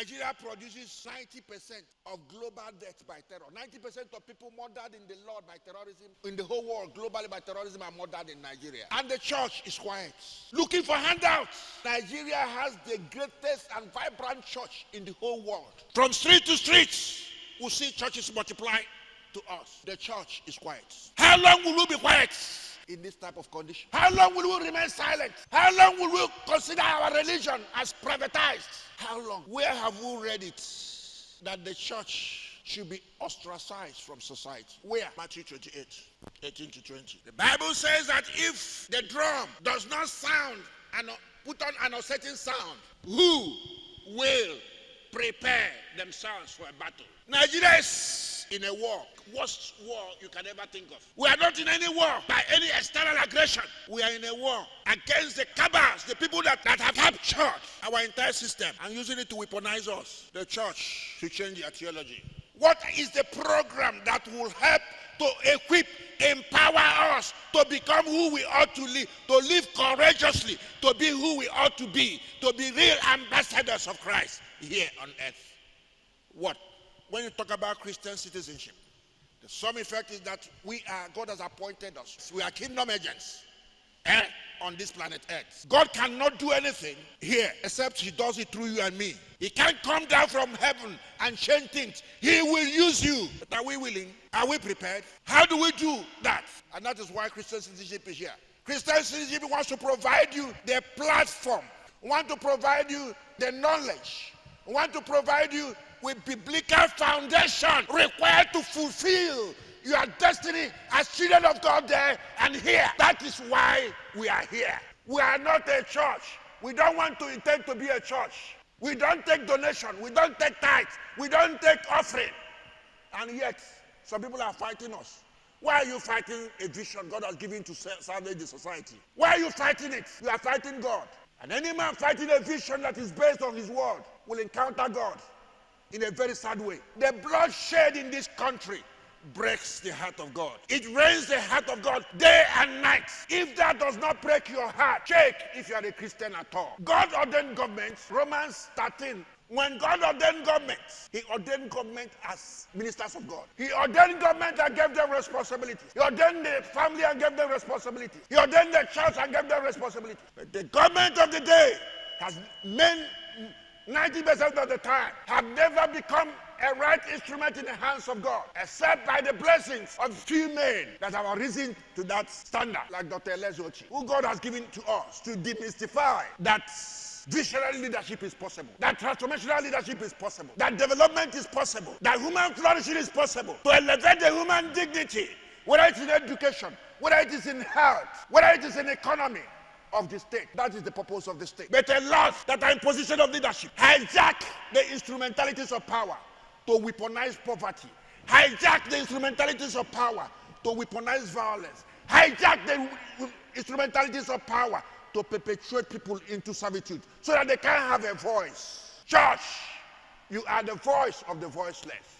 Nigeria produces 90% of global death by terror. 90% of people murdered in the Lord by terrorism, in the whole world, globally by terrorism, are murdered in Nigeria. And the church is quiet, looking for handouts. Nigeria has the greatest and vibrant church in the whole world. From street to street, we see churches multiply to us. The church is quiet. How long will we be quiet in this type of condition? How long will we remain silent? How long will we consider our religion as privatized? How long? Where have we read it that the church should be ostracized from society? Where? Matthew 28, 18 to 20. The Bible says that if the drum does not sound and put on an uncertain sound, who will prepare themselves for a battle? Nigeria is in a war, worst war you can ever think of. We are not in any war by any external aggression. We are in a war against the cabals, the people that have captured our entire system and using it to weaponize us. The church should change their theology. What is the program that will help to equip, empower us to become who we ought to live courageously, to be who we ought to be real ambassadors of Christ here on earth? What? When you talk about Christian citizenship, the sum effect is that God has appointed us. We are kingdom agents on this planet Earth. God cannot do anything here except he does it through you and me. He can't come down from heaven and change things. He will use you. But are we willing? Are we prepared? How do we do that? And that is why Christian citizenship is here. Christian citizenship wants to provide you the platform, wants to provide you the knowledge, wants to provide you with biblical foundation required to fulfill your destiny as children of God there and here. That is why we are here. We are not a church. We don't want to intend to be a church. We don't take donation. We don't take tithes. We don't take offering. And yet, some people are fighting us. Why are you fighting a vision God has given to salvage the society? Why are you fighting it? You are fighting God. And any man fighting a vision that is based on his word will encounter God in a very sad way. The bloodshed in this country breaks the heart of God. It rains the heart of God day and night. If that does not break your heart, check if you are a Christian at all. God ordained government, Romans 13. When God ordained government, he ordained government as ministers of God. He ordained government and gave them responsibility. He ordained the family and gave them responsibility. He ordained the church and gave them responsibility. But the government of the day has made 90% of the time have never become a right instrument in the hands of God, except by the blessings of few men that have arisen to that standard, like Dr. Lezochi, who God has given to us to demystify that visionary leadership is possible, that transformational leadership is possible, that development is possible, that human flourishing is possible, to elevate the human dignity, whether it's in education, whether it is in health, whether it is in economy of the state. That is the purpose of the state. But a lot that are in position of leadership hijack the instrumentalities of power to weaponize poverty, hijack the instrumentalities of power to weaponize violence, hijack the instrumentalities of power to perpetuate people into servitude so that they can't have a voice. Church, you are the voice of the voiceless.